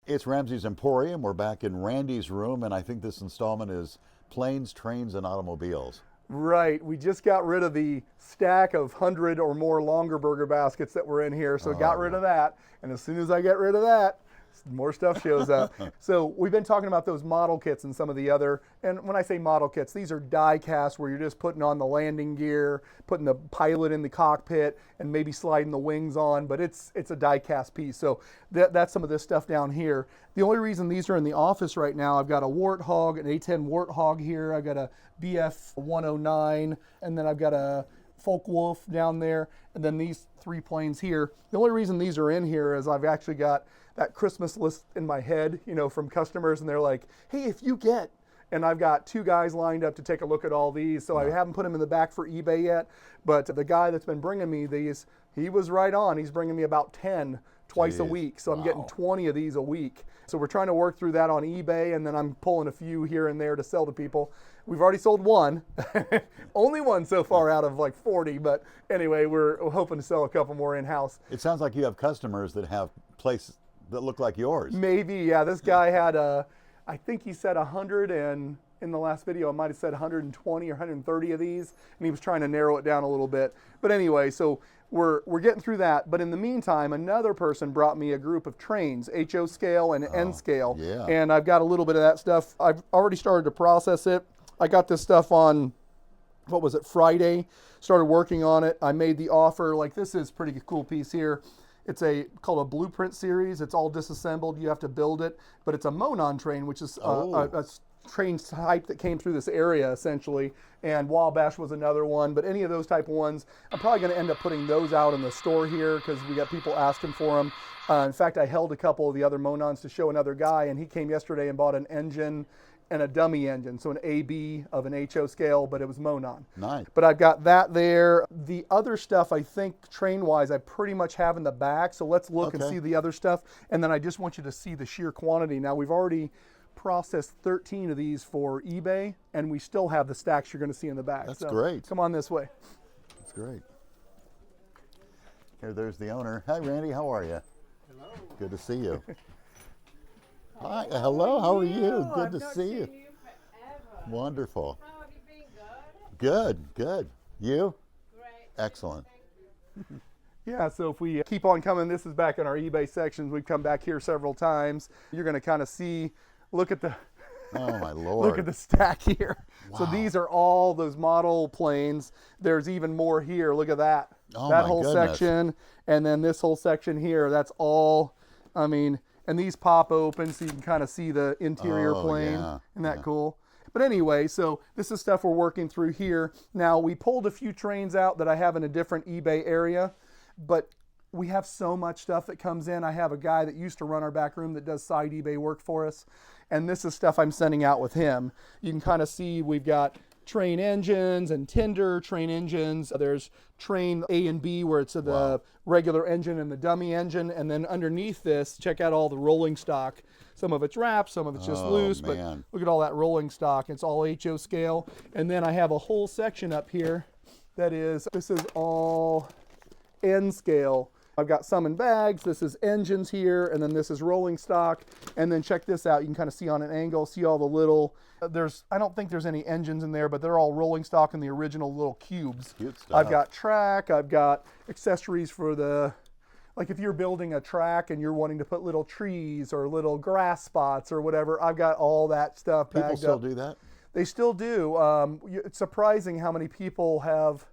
It's Ramsey's Emporium. We're back in Randy's room, and I think this installment is Planes, Trains, and Automobiles. Right. We just got rid of the stack of 100 or more longer burger baskets that were in here, so got rid of that. And as soon as I get rid of that, more stuff shows up. So we've been talking about those model kits and some of the other, and when I say model kits, these are die casts where you're just putting on the landing gear, putting the pilot in the cockpit, and maybe sliding the wings on, but it's a die cast piece. So that's some of this stuff down here. The only reason these are in the office right now, I've got a Warthog, an A10 Warthog here, I've got a BF 109, and then I've got a Focke-Wulf down there, and then these three planes here. The only reason these are in here is I've actually got that Christmas list in my head, you know, from customers, and they're like, hey, if you get, and I've got 2 guys lined up to take a look at all these, so I haven't put them in the back for eBay yet, but the guy that's been bringing me these, he was right on. He's bringing me about 10 twice a week, so I'm getting 20 of these a week. So we're trying to work through that on eBay, and then I'm pulling a few here and there to sell to people. We've already sold one, only one so far out of like 40, but anyway, we're hoping to sell a couple more in-house. It sounds like you have customers that have places that look like yours. Maybe, yeah. This guy had I think he said 100, and in the last video I might have said 120 or 130 of these, and he was trying to narrow it down a little bit. But anyway, so we're getting through that. But in the meantime, another person brought me a group of trains, HO scale and N scale, and I've got a little bit of that stuff. I've already started to process it. I got this stuff on, what was it, Friday, started working on it. I made the offer. Like, this is a pretty cool piece here. It's called a blueprint series. It's all disassembled. You have to build it, but it's a Monon train, which is a train type that came through this area essentially. And Wabash was another one, but any of those type of ones, I'm probably going to end up putting those out in the store here because we got people asking for them. In fact, I held a couple of the other Monons to show another guy, and he came yesterday and bought an engine and a dummy engine, so an AB of an HO scale, but it was Monon. Nice. But I've got that there. The other stuff, I think, train-wise, I pretty much have in the back, so let's look and see the other stuff, and then I just want you to see the sheer quantity. Now, we've already processed 13 of these for eBay, and we still have the stacks you're going to see in the back. That's great. Come on this way. That's great. There's the owner. Hi, Randy. How are you? Hello. Good to see you. Hi. Hello. How are you? Good to see you. Forever. Wonderful. How have you been? Good? Good. You? Great. Excellent. Yeah, so if we keep on coming, this is back in our eBay sections. We've come back here several times. You're going to kind of see, look at the Oh, my Lord. look at the stack here. Wow. So these are all those model planes. There's even more here. Look at that. Oh, that my whole goodness. section, and then this whole section here. That's all, I mean, and these pop open so you can kind of see the interior plane. Yeah, Isn't that cool? But anyway, so this is stuff we're working through here. Now, we pulled a few trains out that I have in a different eBay area, but we have so much stuff that comes in. I have a guy that used to run our back room that does side eBay work for us, and this is stuff I'm sending out with him. You can kind of see we've got train engines and tender train engines. There's train A and B where it's the regular engine and the dummy engine, and then underneath this, check out all the rolling stock. Some of it's wrapped, some of it's just loose, but look at all that rolling stock. It's all HO scale. And then I have a whole section up here that is, this is all N scale. I've got some in bags. This is engines here, and then this is rolling stock. And then check this out. You can kind of see on an angle, see all the little, I don't think there's any engines in there, but they're all rolling stock in the original little cubes. Cute stuff. I've got track, I've got accessories for the, like if you're building a track and you're wanting to put little trees or little grass spots or whatever, I've got all that stuff bagged up. People still do that? They still do. It's surprising how many people have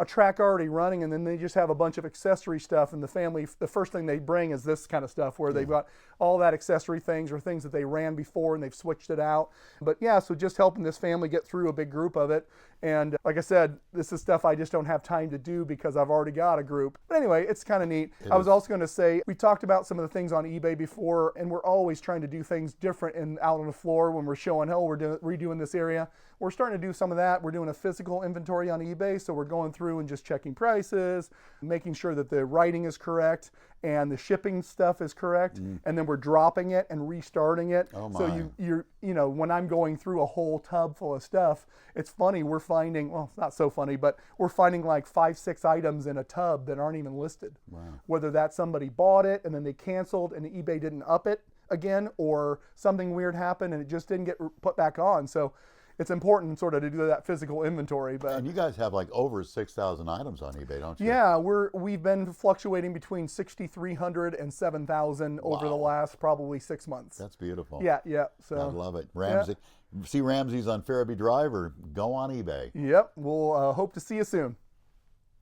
a track already running, and then they just have a bunch of accessory stuff, and the family, the first thing they bring is this kind of stuff where they've got all that accessory things or things that they ran before and they've switched it out. But yeah, so just helping this family get through a big group of it. And like I said, this is stuff I just don't have time to do because I've already got a group. But anyway, it's kind of neat. I was also going to say, we talked about some of the things on eBay before, and we're always trying to do things different and out on the floor when we're showing, oh, we're redoing this area. We're starting to do some of that. We're doing a physical inventory on eBay, so we're going through and just checking prices, making sure that the writing is correct and the shipping stuff is correct, and then we're dropping it and restarting it. Oh my. So you know, when I'm going through a whole tub full of stuff, it's funny, we're finding, well, it's not so funny, but we're finding like 5-6 items in a tub that aren't even listed. Wow. Whether that's somebody bought it and then they canceled and eBay didn't up it, again, or something weird happened and it just didn't get put back on. So it's important sort of to do that physical inventory. But And you guys have like over 6,000 items on eBay, don't you? yeah, we've been fluctuating between 6,300 and 7,000 over the Wow. last probably 6 months. That's beautiful. Yeah. I So love it. Ramsey, see Ramsey's on Farabee Drive or go on eBay. yep, we'll hope to see you soon.